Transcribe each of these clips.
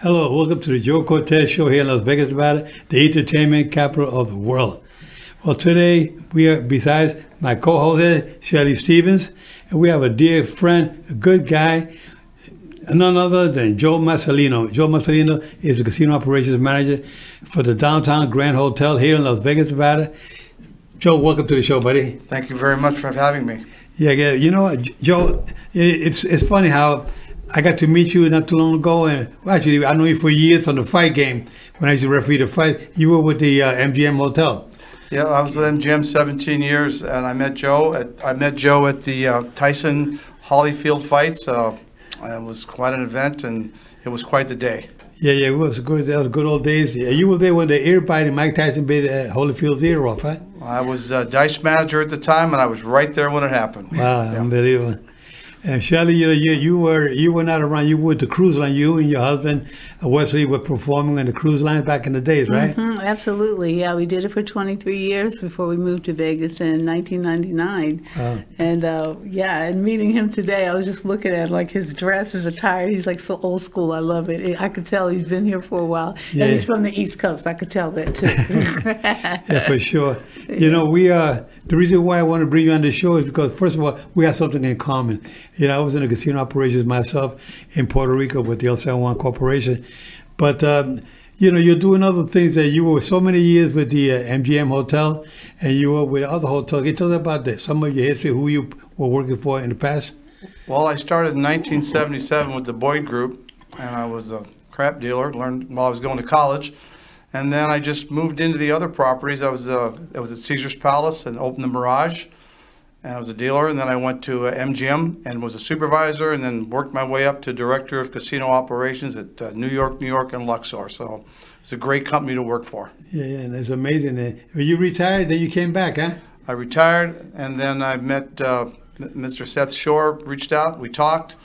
Hello, welcome to the Joe Cortez Show here in Las Vegas, Nevada, the entertainment capital of the world. Well, today we are, besides my co-host, Shelly Stevens, and we have a dear friend, a good guy, none other than Joe Mascellino. Joe Mascellino is the casino operations manager for the Downtown Grand Hotel here in Las Vegas, Nevada. Joe, welcome to the show, buddy. Thank you very much for having me. Yeah, you know, Joe, it's funny how I got to meet you not too long ago, and well, actually, I know you for years from the fight game. When I used to referee the fight, you were with the MGM Hotel. Yeah, I was with MGM 17 years, and I met Joe at the Tyson Holyfield fights. It was quite an event, and it was quite the day. Yeah, it was good. That was good old days. Yeah, you were there when the ear biting Mike Tyson bit Holyfield's ear off, huh? I was dice manager at the time, and I was right there when it happened. Wow, yeah. Unbelievable. And Shelly, you were not around. You were with the cruise line. You and your husband, Wesley, were performing on the cruise line back in the days, right? Mm-hmm, absolutely. Yeah, we did it for 23 years before we moved to Vegas in 1999. Wow. And and meeting him today, I was just looking at like his dress, his attire. He's like so old school. I love it. I could tell he's been here for a while. Yeah. And he's from the East Coast. I could tell that too. Yeah, for sure. You know, the reason why I want to bring you on the show is because, first of all, we have something in common. You know, I was in the casino operations myself in Puerto Rico with the El San Juan Corporation. But, you know, you're doing other things that you were so many years with the MGM Hotel, and you were with other hotels. Can you tell us about that, some of your history, who you were working for in the past? Well, I started in 1977 with the Boyd Group, and I was a crap dealer, learned while I was going to college. And then I just moved into the other properties. I was at Caesar's Palace and opened the Mirage. And I was a dealer, and then I went to MGM and was a supervisor, and then worked my way up to director of casino operations at New York, and Luxor. So it's a great company to work for. Yeah, and it's amazing. When you retired, then you came back, huh? I retired, and then I met Mr. Seth Shore, reached out, we talked,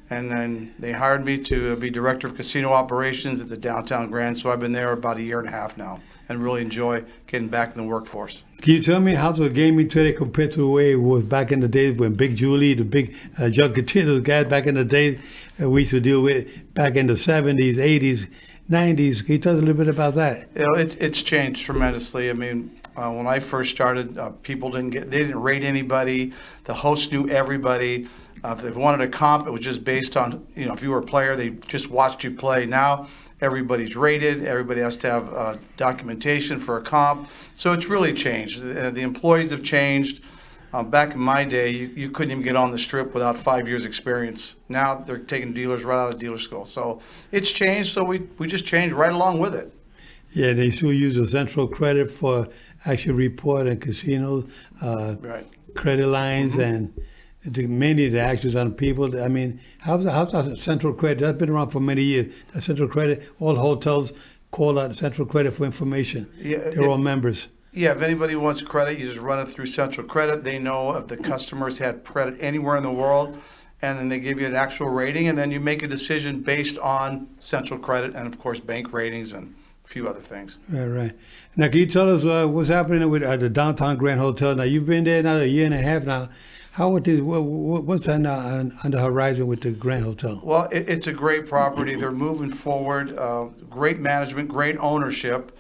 and then they hired me to be director of casino operations at the Downtown Grand. So I've been there about a year and a half now, and really enjoy getting back in the workforce. Can you tell me how the gaming today compared to the way it was back in the days when Big Julie, the big John Catino guys back in the days we used to deal with back in the 70s, 80s, 90s? Can you tell us a little bit about that? You know, it's changed tremendously. I mean, when I first started, people didn't rate anybody. The hosts knew everybody. If they wanted a comp, it was just based on, you know, if you were a player, they just watched you play. Now, everybody's rated. Everybody has to have documentation for a comp. So it's really changed. The employees have changed. Back in my day, you couldn't even get on the strip without 5 years experience. Now they're taking dealers right out of dealer school. So it's changed. So we just changed right along with it. Yeah, they still use the central credit for actual report and casinos, Right. credit lines, and mainly the actions on people. I mean, how's that central credit? That's been around for many years. That central credit, all hotels call out central credit for information. Yeah, They're all members. Yeah, if anybody wants credit, you just run it through Central Credit. They know if the customers had credit anywhere in the world, and then they give you an actual rating, and then you make a decision based on Central Credit and, of course, bank ratings and a few other things. Right. Now, can you tell us what's happening with the Downtown Grand Hotel? Now, you've been there now a year and a half now. What's on the horizon with the Grand Hotel? Well, it's a great property. They're moving forward. Great management, great ownership.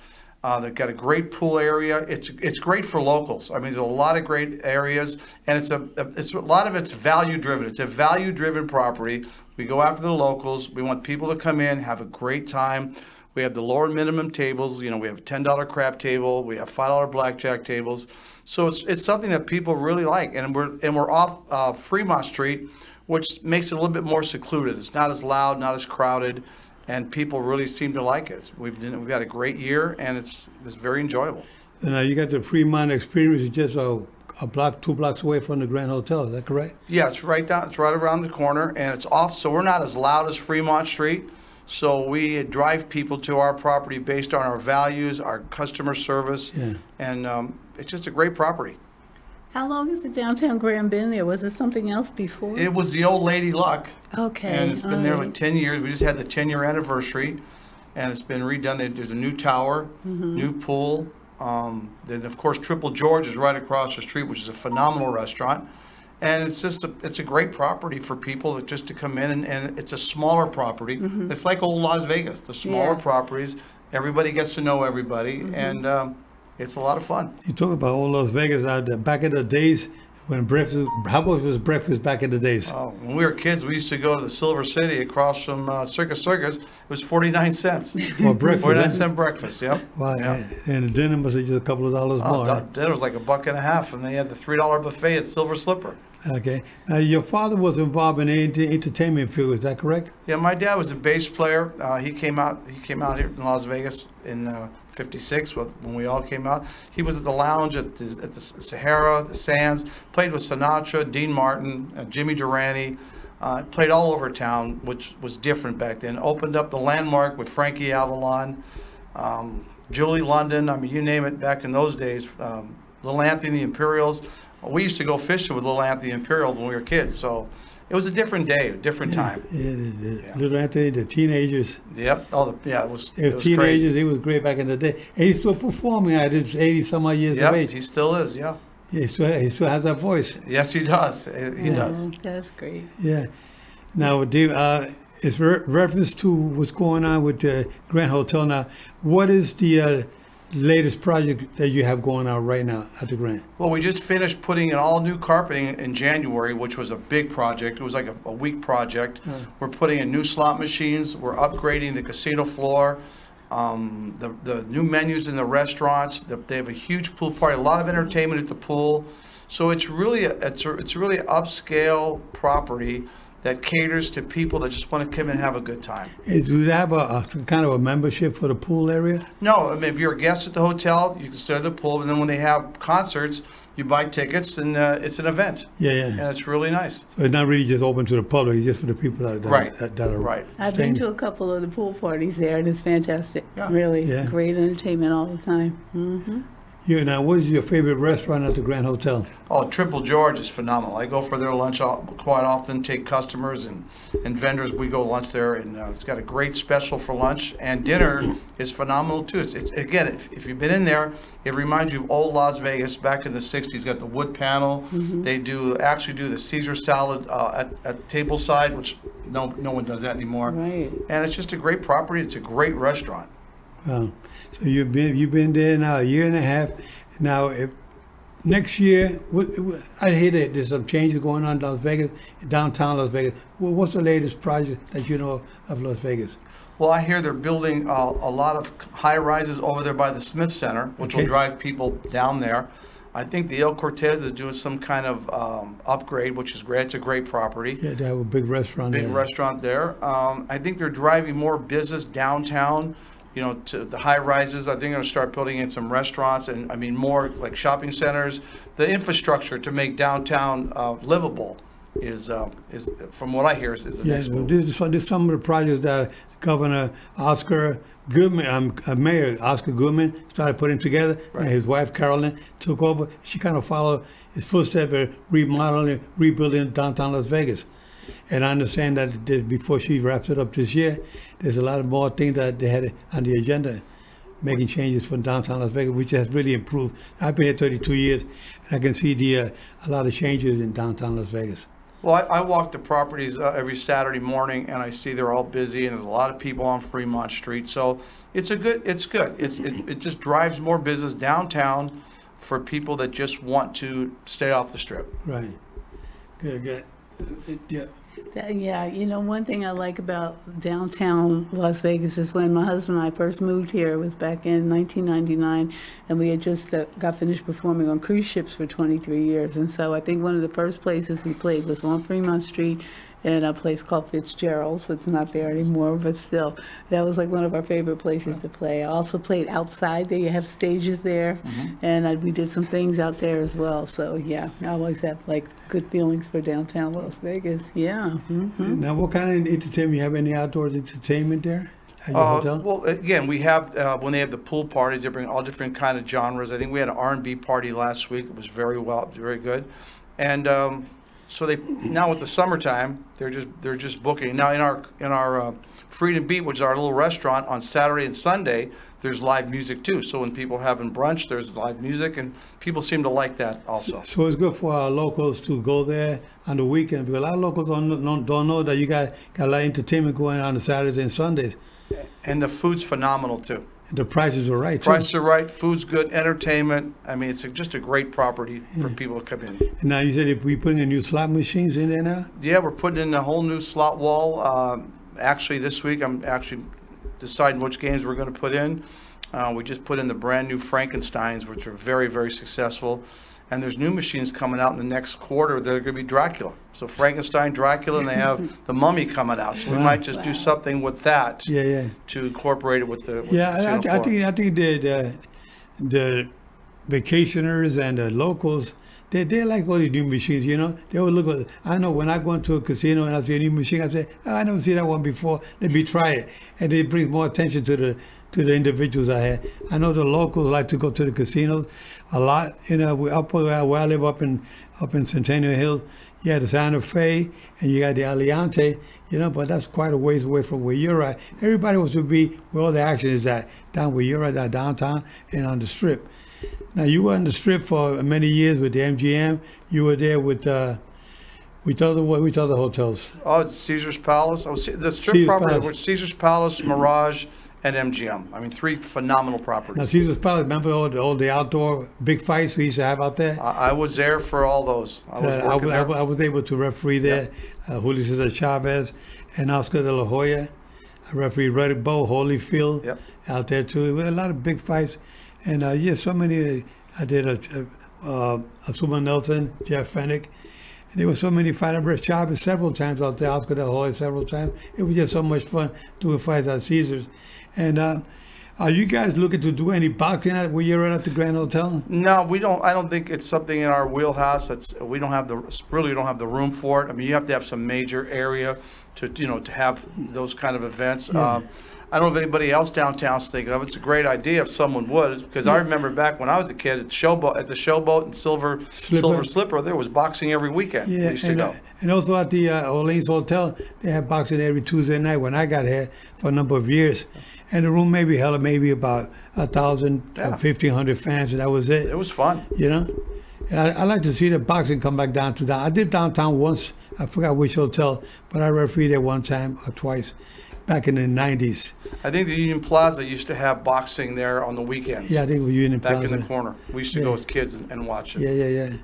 They've got a great pool area. It's great for locals. I mean, there's a lot of great areas, and it's a lot of it's value driven. It's a value driven property. We go after the locals. We want people to come in, have a great time. We have the lower minimum tables. You know, we have a $10 crap table. We have $5 blackjack tables. So it's something that people really like, and we're off Fremont Street, which makes it a little bit more secluded. It's not as loud, not as crowded, and people really seem to like it. We've got a great year, and it's very enjoyable. And you got the Fremont Experience, it's just a block, 2 blocks away from the Grand Hotel. Is that correct? Yeah, it's right around the corner, and it's off. So we're not as loud as Fremont Street. So we drive people to our property based on our values, our customer service, and it's just a great property. How long has the Downtown Grand been there? Was it something else before? It was the old Lady Luck. Okay. And it's been there like 10 years. We just had the 10-year anniversary, and it's been redone. There's a new tower, new pool. Then, of course, Triple George is right across the street, which is a phenomenal restaurant. And it's a great property for people that just to come in, and it's a smaller property. It's like old Las Vegas, the smaller properties. Everybody gets to know everybody, and it's a lot of fun. You talk about old Las Vegas out there. Back in the days when breakfast, how much was breakfast back in the days? Oh, when we were kids, we used to go to the Silver City across from Circus. It was 49 cents. For breakfast? 49-cent breakfast, yep. Wow, Yep. and the dinner was just a couple of dollars more. Huh? Dinner was like $1.50, and they had the $3 buffet at Silver Slipper. Okay. Now, your father was involved in the entertainment field, is that correct? Yeah, my dad was a bass player. He came out here in Las Vegas in '56 when we all came out. He was at the lounge at the Sahara, the Sands. Played with Sinatra, Dean Martin, Jimmy Durante. Played all over town, which was different back then. Opened up the Landmark with Frankie Avalon, Julie London. I mean, you name it. Back in those days, Little Anthony, the Imperials. We used to go fishing with Little Anthony Imperials when we were kids, so it was a different day, a different time. Yeah, Little Anthony, the teenagers. Yep. It was teenagers. crazy. He was great back in the day. And he's still performing at his 80-some-odd years of age. He still is, yeah. Yeah, he still has that voice. Yes, he does. He does. That's great. Yeah. Now, Dave, it's reference to what's going on with the Grand Hotel now. What is the latest project that you have going on right now at the Grand? Well, we just finished putting in all new carpeting in January, which was a big project. It was like a week project. We're putting in new slot machines. We're upgrading the casino floor. The new menus in the restaurants. They have a huge pool party, a lot of entertainment at the pool. So it's really it's really an upscale property that caters to people that just want to come and have a good time. Do they have a kind of a membership for the pool area? No, I mean, if you're a guest at the hotel, you can stay at the pool, and then when they have concerts, you buy tickets, and it's an event. Yeah. And it's really nice. So it's not really just open to the public, it's just for the people that are Right. I've been to a couple of the pool parties there, and it's fantastic. Yeah. Really, Yeah. great entertainment all the time. Yeah. Now, what is your favorite restaurant at the Grand Hotel? Oh, Triple George is phenomenal. I go for their lunch quite often, take customers and vendors. We go lunch there, and it's got a great special for lunch. And dinner is phenomenal, too. It's again, if you've been in there, it reminds you of old Las Vegas back in the 60s. Got the wood panel. They actually do the Caesar salad at table side, which no one does that anymore. Right. And it's just a great property. It's a great restaurant. Wow. So you've been there now a year and a half. Now, next year, I hear that there's some changes going on in Las Vegas, downtown Las Vegas. What's the latest project that you know of Las Vegas? Well, I hear they're building a lot of high rises over there by the Smith Center, which will drive people down there. I think the Cortez is doing some kind of upgrade, which is great. It's a great property. Yeah, they have a big restaurant there. Big restaurant there. I think they're driving more business downtown, to the high rises. I think they're going to start building in some restaurants and, more like shopping centers. The infrastructure to make downtown livable is from what I hear, is the next move. This is some of the projects that Governor Oscar Goodman, Mayor Oscar Goodman started putting together, and his wife Carolyn took over. She kind of followed his footsteps of remodeling, rebuilding downtown Las Vegas. And I understand that before she wraps it up this year, there's a lot of more things that they had on the agenda, making changes for downtown Las Vegas, which has really improved. I've been here 32 years, and I can see a lot of changes in downtown Las Vegas. Well, I walk the properties every Saturday morning, and I see they're all busy, and there's a lot of people on Fremont Street. So it's good. It just drives more business downtown for people that just want to stay off the strip. Right. Good. Yeah. Yeah, one thing I like about downtown Las Vegas is when my husband and I first moved here. It was back in 1999, and we had just got finished performing on cruise ships for 23 years. And so I think one of the first places we played was on Fremont Street in a place called Fitzgerald's, which is not there anymore, but still, that was like one of our favorite places to play. I also played outside there. You have stages there, and we did some things out there as well. So yeah, I always have like good feelings for downtown Las Vegas. Yeah. Now, what kind of entertainment? You have any outdoor entertainment there at your hotel? Well, again, we have when they have the pool parties, they bring all different kind of genres. I think we had an R&B party last week. It was very good, and So they now with the summertime, they're just booking. Now in our Freedom Beat, which is our little restaurant, on Saturday and Sunday, there's live music too. So when people are having brunch, there's live music, and people seem to like that also. So it's good for our locals to go there on the weekend, because a lot of locals don't know that you got a lot of entertainment going on Saturdays and Sundays. And the food's phenomenal too. And the prices are right too. Prices are right, food's good, entertainment. I mean, it's just a great property for people to come in. And now you said we putting in new slot machines in there now? Yeah, we're putting in a whole new slot wall. Actually, this week I'm actually deciding which games we're going to put in. We just put in the brand new Frankensteins, which are very, very successful. And there's new machines coming out in the next quarter. They're going to be Dracula. So Frankenstein, Dracula, and they have the Mummy coming out. So we might just do something with that to incorporate it with the I think the vacationers and the locals, they like all the new machines, you know. They will look at, I know when I go into a casino and I see a new machine, I say, oh, I never seen that one before. Let me try it. And they bring more attention to the individuals I had. I know the locals like to go to the casinos a lot. You know, we up where I live up in Centennial Hill. You had the Santa Fe and you got the Aliante, you know, but that's quite a ways away from where you're at. Everybody wants to be where all the action is at, down where you're at, that downtown and on the Strip. Now, you were on the Strip for many years with the MGM. You were there with which other hotels? Oh, it's Caesar's Palace. Oh, the Strip property was Caesar's Palace, Mirage, and MGM. I mean, 3 phenomenal properties. Now, Caesar's Palace, remember all the outdoor big fights we used to have out there? I was there for all those. I was able to referee there. Julio Cesar Chavez and Oscar de la Hoya. I refereed Red Bull, Holyfield out there too. We had a lot of big fights. And so many. I did Asuma Nelson, Jeff Fennick. And there were so many fights. I refereed Chavez several times out there, Oscar de la Hoya several times. It was just so much fun doing fights at Caesars. And are you guys looking to do any boxing where you're at the Grand Hotel? No, we don't. I don't think it's something in our wheelhouse. We don't have the room for it. I mean, you have to have some major area to have those kind of events. Yeah. I don't know if anybody else downtown's thinking of it. It's a great idea if someone would, because I remember back when I was a kid at the Showboat and Silver Slipper, there was boxing every weekend. Yeah, we used to go. And also at the Orleans Hotel, they have boxing every Tuesday night when I got here for a number of years. And the room maybe held maybe about 1,000, 1,500 fans, and that was it. It was fun. You know? And I like to see the boxing come back down to that. I did downtown once. I forgot which hotel, but I refereed there one time or twice. Back in the 90s. I think the Union Plaza used to have boxing there on the weekends. Yeah, I think it was Union Plaza. Back in the corner. We used to go as kids and watch it. Yeah.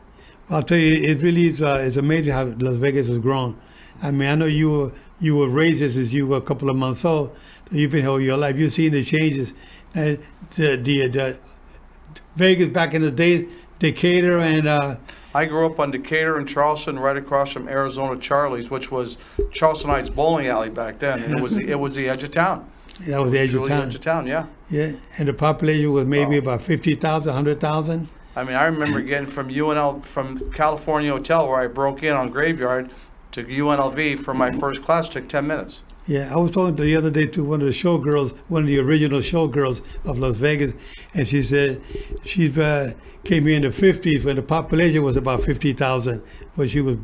Well, I'll tell you, it really is it's amazing how Las Vegas has grown. I mean, I know you were raised since you were a couple of months old. You've been here all your life. You've seen the changes. And the Vegas back in the day, Decatur and... I grew up on Decatur and Charleston, right across from Arizona Charlie's, which was Charleston Heights bowling alley back then. And it was the edge of town. That was the edge of town. Edge of town, yeah. Yeah, and the population was maybe about 50,000, 100,000. I mean, I remember getting from UNL, from California Hotel, where I broke in on Graveyard, to UNLV for my first class. Took 10 minutes. Yeah, I was talking the other day to one of the showgirls, one of the original showgirls of Las Vegas, and she said she came here in the 50s when the population was about 50,000 when she was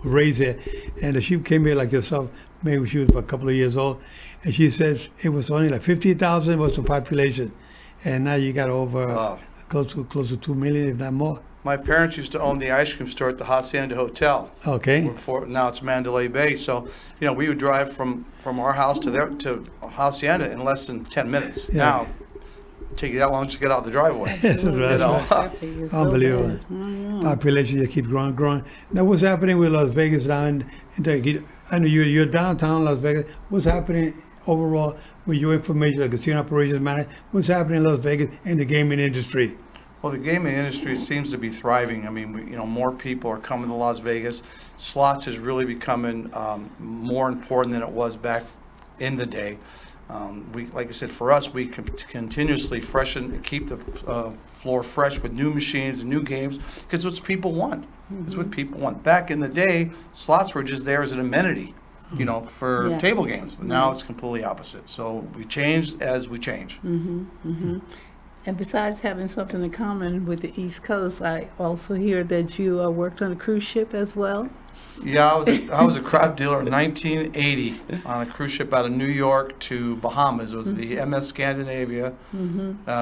raised here. And she came here like yourself, maybe she was a couple of years old, and she said it was only like 50,000 was the population. And now you got over close to 2 million, if not more. My parents used to own the ice cream store at the Hacienda Hotel. Okay. Now it's Mandalay Bay. So, we would drive from our house to Hacienda in less than 10 minutes. Yeah. Now, take you that long to get out the driveway. Unbelievable. Population just keeps growing. Now, what's happening with Las Vegas now? I know you're downtown Las Vegas. What's happening overall with your information, like casino operations manager? What's happening in Las Vegas and the gaming industry? Well, the gaming industry seems to be thriving. I mean, more people are coming to Las Vegas. Slots is really becoming more important than it was back in the day. Like I said, for us, we continuously keep the floor fresh with new machines and new games, because it's what people want. It's what people want. Back in the day, slots were just there as an amenity, for table games. But now it's completely opposite. So we changed as we change. And besides having something in common with the East Coast, I also hear that you worked on a cruise ship as well. Yeah, I was a crab dealer in 1980 on a cruise ship out of New York to Bahamas. It was the MS Scandinavia.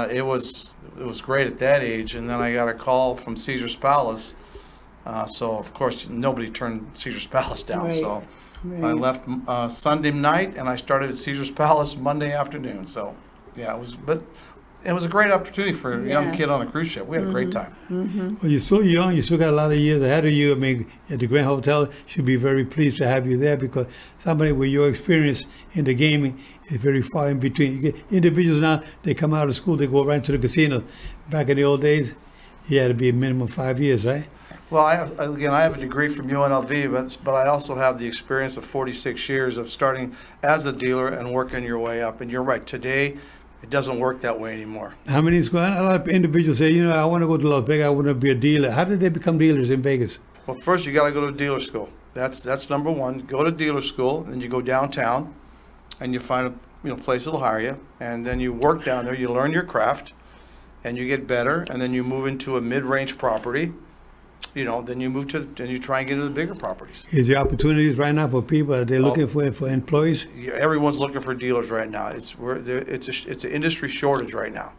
It was great at that age, and then I got a call from Caesar's Palace. So of course nobody turned Caesar's Palace down. Right. So Right. I left Sunday night, and I started at Caesar's Palace Monday afternoon. So yeah, it was a great opportunity for a young Yeah. kid on a cruise ship. We had a great time. Well, you're still young. You still got a lot of years ahead of you. I mean, at the Grand Hotel, should be very pleased to have you there because somebody with your experience in the gaming is very far in between. You get individuals now, they come out of school, they go right to the casino. Back in the old days, you had to be a minimum 5 years, right? Well, I have a degree from UNLV, but I also have the experience of 46 years of starting as a dealer and working your way up. And you're right, today it doesn't work that way anymore. How many is going? A lot of individuals say, I want to go to Las Vegas. I want to be a dealer. How did they become dealers in Vegas? Well, first you got to go to dealer school. That's number one. Go to dealer school, and you go downtown, and you find a place that'll hire you, and then you work down there. You learn your craft, and you get better, and then you move into a mid-range property. Then you move and you try and get into the bigger properties. Is there opportunities right now for people? Are they looking for employees? Yeah, everyone's looking for dealers right now. It's an industry shortage right now.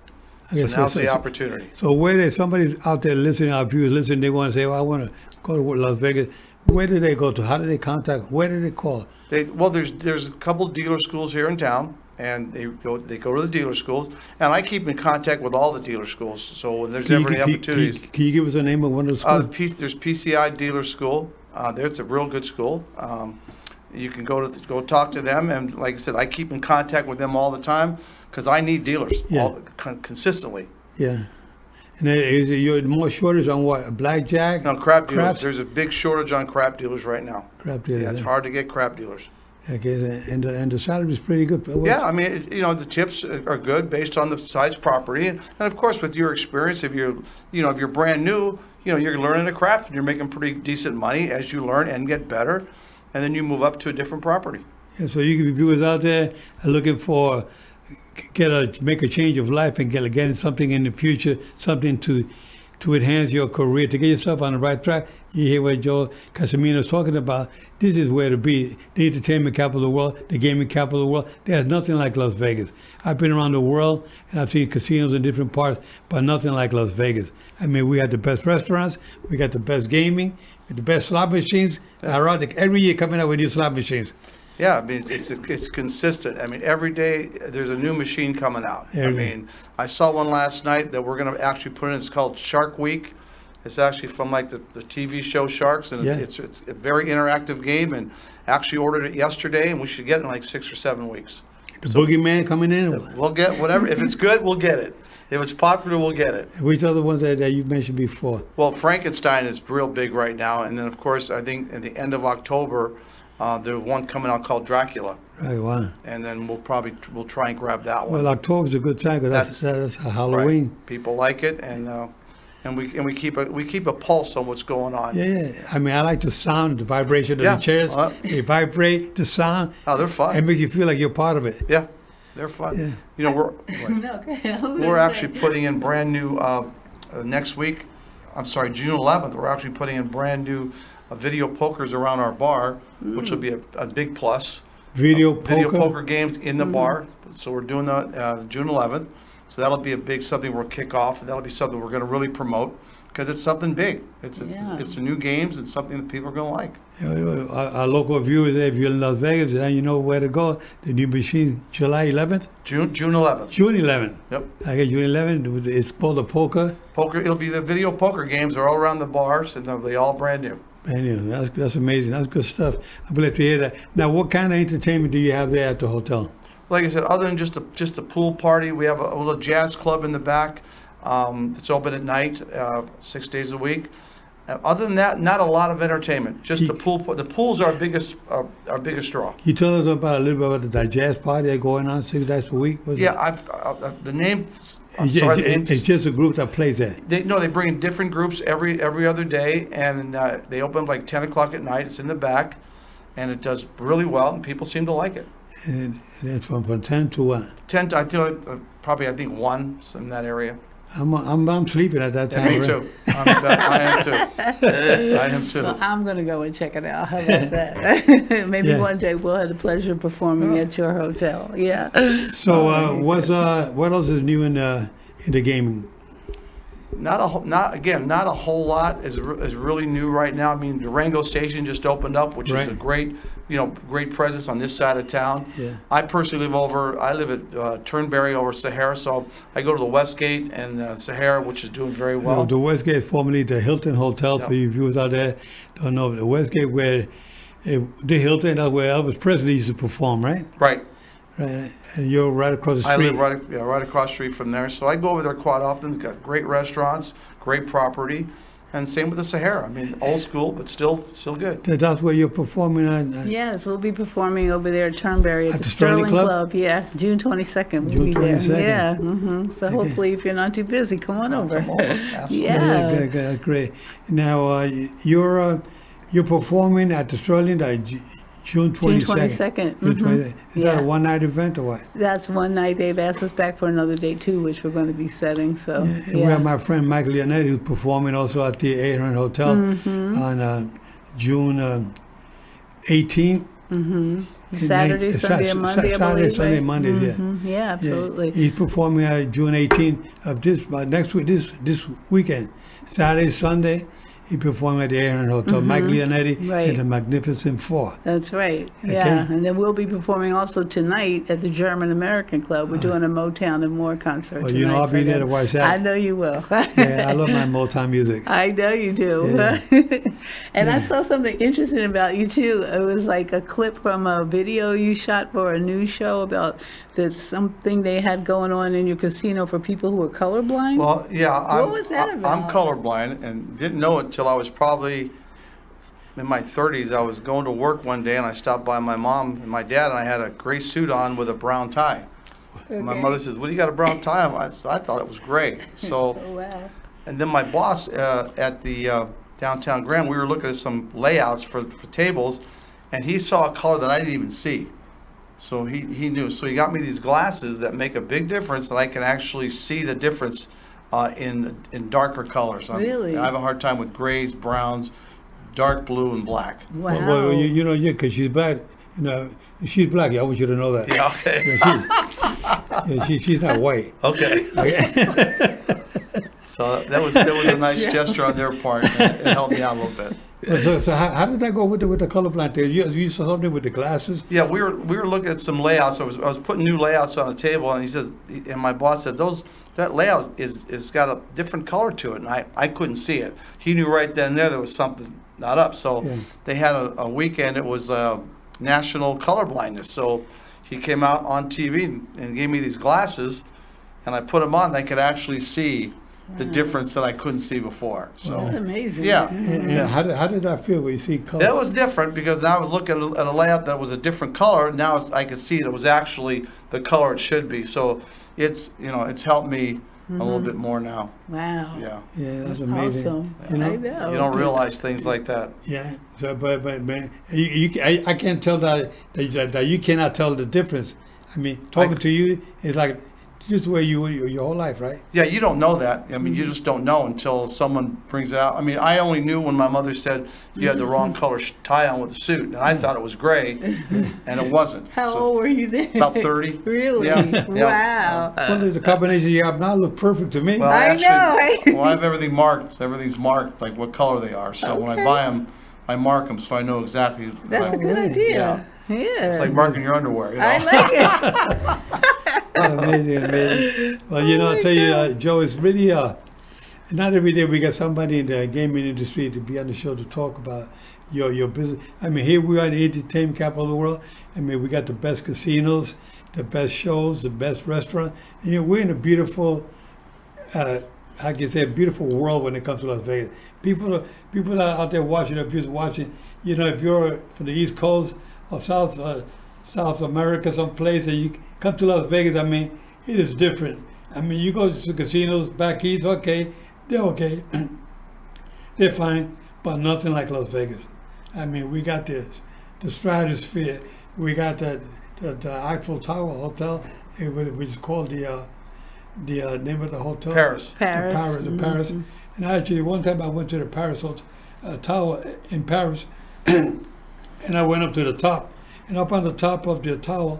So now's the opportunity. So where somebody's out there listening, our viewers listening, they want to say, I want to go to Las Vegas. Where do they go to? How do they contact? Where do they call? There's a couple dealer schools here in town, and they go to the dealer schools, and I keep in contact with all the dealer schools. So when there's ever any opportunities, can you give us the name of one of the schools? There's PCI Dealer School. It's a real good school. You can go talk to them, and like I said, I keep in contact with them all the time because I need dealers consistently. Yeah. And you're more shortage on what? Blackjack? No, crap dealers. There's a big shortage on crap dealers right now. Crap dealers. Yeah, it's hard to get crap dealers. Okay, and the salary is pretty good. Yeah, I mean, the tips are good based on the size property, and of course with your experience, if you're brand new, you're learning a craft and you're making pretty decent money as you learn and get better, and then you move up to a different property. Yeah, so you viewers out there are looking for make a change of life and getting something in the future, something to enhance your career, to get yourself on the right track. You hear what Joe Casimiro is talking about. This is where to be. The entertainment capital of the world, the gaming capital of the world. There's nothing like Las Vegas. I've been around the world, and I've seen casinos in different parts, but nothing like Las Vegas. I mean, we have the best restaurants, we got the best gaming, the best slot machines. Every year coming out with new slot machines. Yeah, I mean, it's consistent. I mean, every day there's a new machine coming out. I saw one last night that we're going to actually put in. It's called Shark Week. It's actually from like the TV show Sharks, and it's a very interactive game. And actually ordered it yesterday, and we should get it in like 6 or 7 weeks. The boogeyman coming in. We'll get whatever. If it's good, we'll get it. If it's popular, we'll get it. Which other ones that you mentioned before? Well, Frankenstein is real big right now, and then of course I think at the end of October. There's one coming out called Dracula. Right, wow. And then we'll try and grab that one. Well, October's a good time because that's Halloween. Right. People like it, and we keep a pulse on what's going on. Yeah. I mean, I like the sound, the vibration of the chairs. They vibrate, the sound. Oh, they're fun. It makes you feel like you're part of it. Yeah, they're fun. Yeah. We're actually putting in brand new next week. I'm sorry, June 11th. We're actually putting in brand new. Video pokers around our bar, which will be a big plus. Video poker games in the bar. So we're doing that June 11th. So that'll be something we'll kick off. That'll be something we're going to really promote because it's something big. It's a new games and something that people are going to like. Our local viewers, if you're in Las Vegas, then you know where to go. The new machine, July 11th? June 11th. June 11th. Yep. I get June 11th. It's called the poker. It'll be the video poker games. They're all around the bars, and they'll be all brand new. That's amazing. That's good stuff. I'm glad to hear that. Now, what kind of entertainment do you have there at the hotel? Like I said, other than just a pool party, we have a little jazz club in the back. It's open at night, 6 days a week. Other than that, not a lot of entertainment. Just the pool. The pool's our biggest draw. Can you tell us a little bit about the jazz party that's going on 6 days a week? The name. It's just a group that plays there. They bring in different groups every other day, and they open like 10 o'clock at night. It's in the back, and it does really well, and people seem to like it. And then from 10 to what? 10 to, I think 1 in that area. I'm sleeping at that time. Yeah, me too. I am too. I am too. Well, I'm going to go and check it out. How about that? Maybe one day we'll have the pleasure of performing at your hotel. Yeah. So what else is new in the gaming? Not a whole lot is really new right now. I mean, Durango Station just opened up, which is a great presence on this side of town. Yeah. I personally live at Turnberry over Sahara, so I go to the Westgate and Sahara, which is doing very well. The Westgate, formerly the Hilton Hotel, for you viewers out there don't know, the Westgate where the Hilton, that's where Elvis Presley used to perform, right? Right. Right, and you're right across the street. I live right across the street from there, so I go over there quite often. It's got great restaurants, great property, and same with the Sahara. I mean, old school, but still good. That's where you're performing on? Yes, we'll be performing over there at Turnberry at the Sterling Club. Yeah, June 22nd. We'll be there. 22nd. Yeah. So hopefully, if you're not too busy, come on over. Come over. Absolutely. Yeah. Good, great. Now you're performing at the Sterling June 22nd. June 22nd. June 22nd. Is that a one-night event or what? That's one night. They've asked us back for another date too, which we're going to be setting. So And we have my friend Mike Leonetti who's performing also at the 800 Hotel on June 18th. Saturday, Sunday, and Monday. Saturday, Sunday, Monday. Yeah. Yeah, absolutely. Yeah. He's performing June 18th of next week, this weekend, Saturday, Sunday. He performed at the 800 Hotel, Mike Leonetti and the Magnificent Four. That's right. Okay. Yeah, and then we'll be performing also tonight at the German American Club. We're doing a Motown and more concert tonight. You know I'll be there to watch that. I know you will. Yeah, I love my Motown music. I know you do. Yeah. And I saw something interesting about you too. It was like a clip from a video you shot for a news show about something they had going on in your casino for people who were colorblind. Well, yeah. What was that about? I'm colorblind and didn't know it until I was probably in my 30s. I was going to work one day and I stopped by my mom and my dad, and I had a gray suit on with a brown tie. Okay. My mother says, "What do you got a brown tie on?" I thought it was gray. So, Oh, wow. and then my boss at the downtown Grand, we were looking at some layouts for tables, and he saw a color that I didn't even see. So he knew. So he got me these glasses that make a big difference, that I can actually see the difference in darker colors. Really? I have a hard time with grays, browns, dark blue, and black. Wow. Well, you know, because she's black. You know, she's black. I want you to know that. Yeah. Okay. She's not white. Okay. So that was a nice gesture on their part. It helped me out a little bit. So how did that go with the colorblind thing? You saw something with the glasses? Yeah, we were looking at some layouts. I was putting new layouts on a table, and he says, and my boss said, that layout is got a different color to it, and I couldn't see it. He knew right then and there was something not up. So they had a weekend. It was National Color Blindness. So he came out on TV and gave me these glasses, and I put them on. And I could actually see the difference that I couldn't see before. So That's amazing. yeah. And how did that feel when you see color? That was different because now I was looking at a layout that was a different color. Now I could see that it was actually the color it should be. So it's helped me a little bit more now. Wow. Yeah. Yeah, that's amazing. Awesome. You know? I know. You don't realize things like that. Yeah. So, but man, I can't tell that you cannot tell the difference. I mean, talking to you is like just the way you were your whole life, right? Yeah, you don't know that. I mean, you just don't know until someone brings it out. I mean, I only knew when my mother said you had the wrong color tie on with the suit, and I thought it was gray, and it wasn't. How So, old were you then? about 30. Really? Yeah. Wow. Well, the combination you have now look perfect to me. Well, I actually, know, right? Well, I have everything marked. Everything's marked, like what color they are. So when I buy them, I mark them so I know exactly. That's a good idea. Yeah. It's like marking your underwear. You know? I like it. Amazing. Well, I'll tell you, Joe, it's really not every day we got somebody in the gaming industry to be on the show to talk about your business. I mean, here we are in the entertainment capital of the world. I mean, we got the best casinos, the best shows, the best restaurants. We're in a beautiful, I can say, a beautiful world when it comes to Las Vegas. People are out there watching. If you're watching, if you're from the East Coast or South America, someplace, and you come to Las Vegas, I mean, it is different. I mean, you go to casinos back east, okay, they're okay, they're fine, but nothing like Las Vegas. I mean, we got the stratosphere, we got the the Eiffel Tower Hotel, which is called the name of the hotel? Paris. Paris. The Paris. And actually, one time I went to the Paris Tower in Paris, and I went up to the top. And up on the top of the tower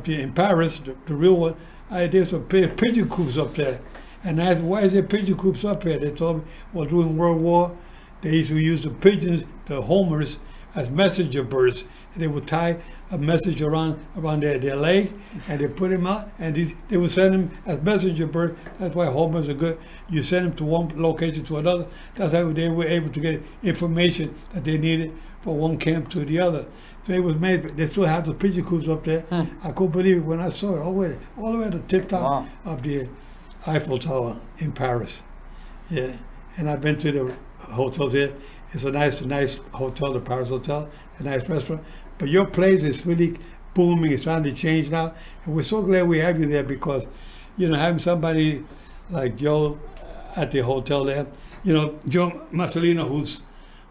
in Paris, the real one, there's some pigeon coops up there. And I asked, why is there pigeon coops up here? They told me, well, during World War, they used to use the pigeons, the homers, as messenger birds. And they would tie a message around their leg, and they put him out, and they would send him as messenger bird. That's why homers are good. You send them to one location to another. That's how they were able to get information that they needed from one camp to the other. So it was made. They still have the pigeon coops up there. I couldn't believe it when I saw it all the way at the tip top of the Eiffel Tower in Paris. Yeah, and I've been to the hotels here. It's a nice hotel, the Paris Hotel, a nice restaurant. But your place is really booming. It's starting to change now, and we're so glad we have you there because, having somebody like Joe at the hotel there, Joe Mascellino,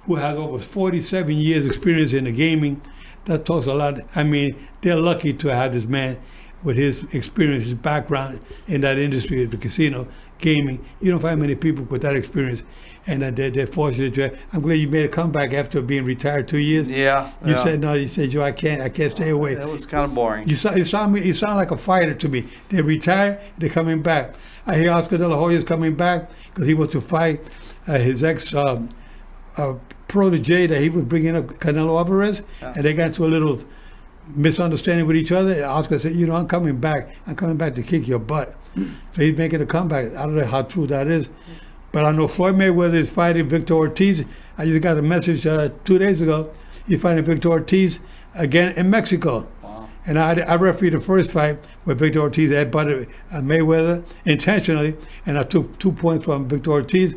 who has over 47 years experience in the gaming, that talks a lot. I mean, they're lucky to have this man with his experience, his background in that industry, the casino, gaming. You don't find many people with that experience, and they're fortunate to have. I'm glad you made a comeback after being retired 2 years. Yeah. You said no. You said, Joe, I can't stay away. It was kind of boring. You sound like a fighter to me. They retire, they're coming back. I hear Oscar De La Hoya's coming back because he was to fight his ex protege that he was bringing up, Canelo Alvarez, and they got into a little misunderstanding with each other. Oscar said, I'm coming back. I'm coming back to kick your butt. So he's making a comeback. I don't know how true that is. But I know Floyd Mayweather is fighting Victor Ortiz. I just got a message 2 days ago. He's fighting Victor Ortiz again in Mexico. Wow. And I refereed the first fight where Victor Ortiz had butted Mayweather intentionally, and I took 2 points from Victor Ortiz.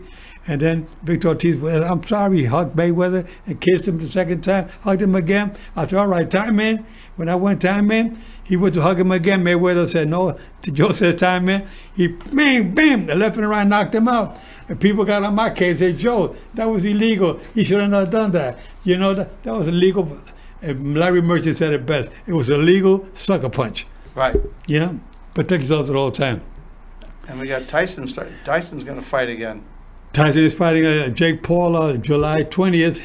And then Victor Ortiz, I'm sorry, he hugged Mayweather and kissed him the second time, hugged him again. I said, all right, time in. When I went time in, he went to hug him again. Mayweather said no. Joe said time in. He, bam, the left and right knocked him out. And people got on my case and said, Joe, that was illegal. He should have not done that. That was illegal. And Larry Merchant said it best. It was a legal sucker punch. Right. Protect yourself at all time. And we got Tyson. Tyson's going to fight again. Tyson is fighting Jake Paul July 20th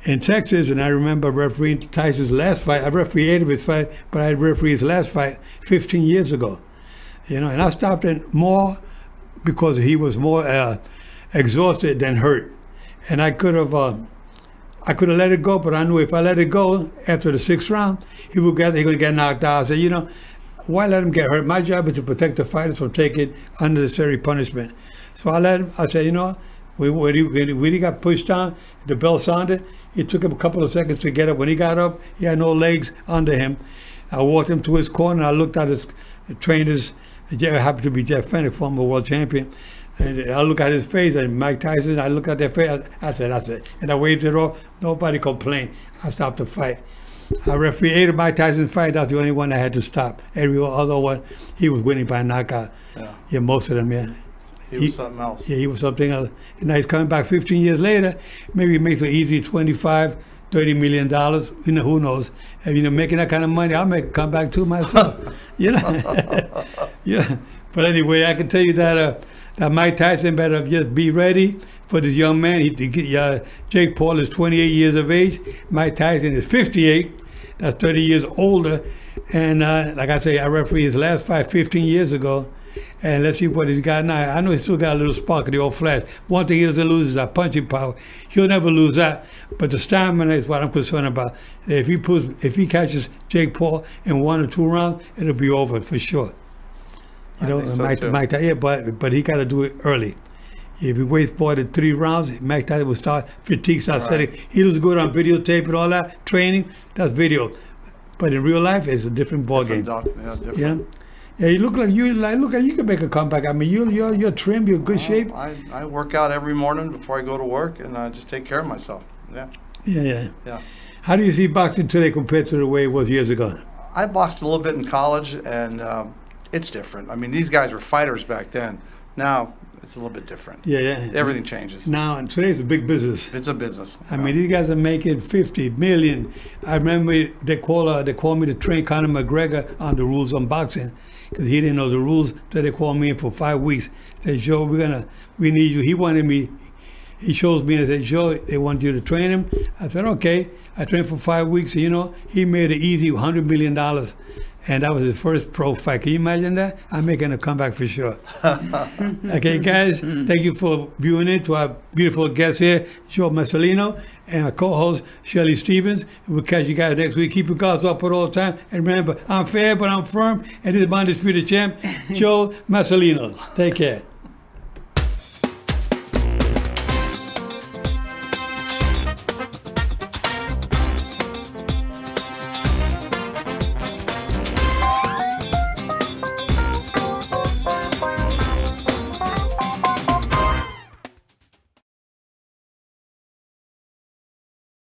in Texas, and I remember refereeing Tyson's last fight. I refereed 8 of his fights, but I refereed his last fight 15 years ago. And I stopped him more because he was more exhausted than hurt, and I could have let it go, but I knew if I let it go after the 6th round, he going to get knocked out. I said, why let him get hurt? My job is to protect the fighters from taking unnecessary punishment. So I let him. I said, when he got pushed down, the bell sounded. It took him a couple of seconds to get up. When he got up, he had no legs under him. I walked him to his corner. I looked at his trainers. It happened to be Jeff Fennick, former world champion. And I looked at his face, and Mike Tyson, I looked at their face. I said. And I waved it off. Nobody complained. I stopped the fight. I refereed 8 of Mike Tyson's fights. That's the only one I had to stop. Every other one, he was winning by knockout. Yeah, most of them, He was something else. Yeah, he was something else. And now he's coming back 15 years later. Maybe he makes an easy $25, $30 million. Who knows? And, making that kind of money, I'll make a comeback too myself. Yeah. But anyway, I can tell you that Mike Tyson better just be ready for this young man. Jake Paul is 28 years of age. Mike Tyson is 58. That's 30 years older. And like I say, I refereed his last fight 15 years ago. And let's see what he's got now. I know he's still got a little spark of the old flash. One thing he doesn't lose is that punching power. He'll never lose that. But the stamina is what I'm concerned about. If he catches Jake Paul in 1 or 2 rounds, it'll be over for sure. Mike Tyson, but he got to do it early. If he waits more than 3 rounds, Mike Tyson will start fatigue, setting. He looks good on videotape and all that training. That's video. But in real life, it's a different ballgame. Different. Yeah, you look like you can make a comeback. I mean, you're trim, you're in good shape. I work out every morning before I go to work, and I just take care of myself. Yeah. How do you see boxing today compared to the way it was years ago? I boxed a little bit in college, and it's different. I mean, these guys were fighters back then. Now, It's a little bit different. Yeah, yeah. Everything changes. Now, and today's a big business. It's a business. I mean, these guys are making 50 million. I remember they called me to train Conor McGregor on the rules on boxing because he didn't know the rules. So they called me in for 5 weeks. They said, Joe, we need you. He wanted me. He shows me and said, Joe, they want you to train him. I said, okay. I trained for 5 weeks. You know, he made it easy, $100 million. And that was his first pro fight. Can you imagine that? I'm making a comeback for sure. Okay, guys, thank you for viewing in to our beautiful guest here, Joe Mascellino, and our co-host, Shelly Stevens. We'll catch you guys next week. Keep your guards up all the time. And remember, I'm fair, but I'm firm. And this is my undisputed champ, Joe Mascellino. Take care.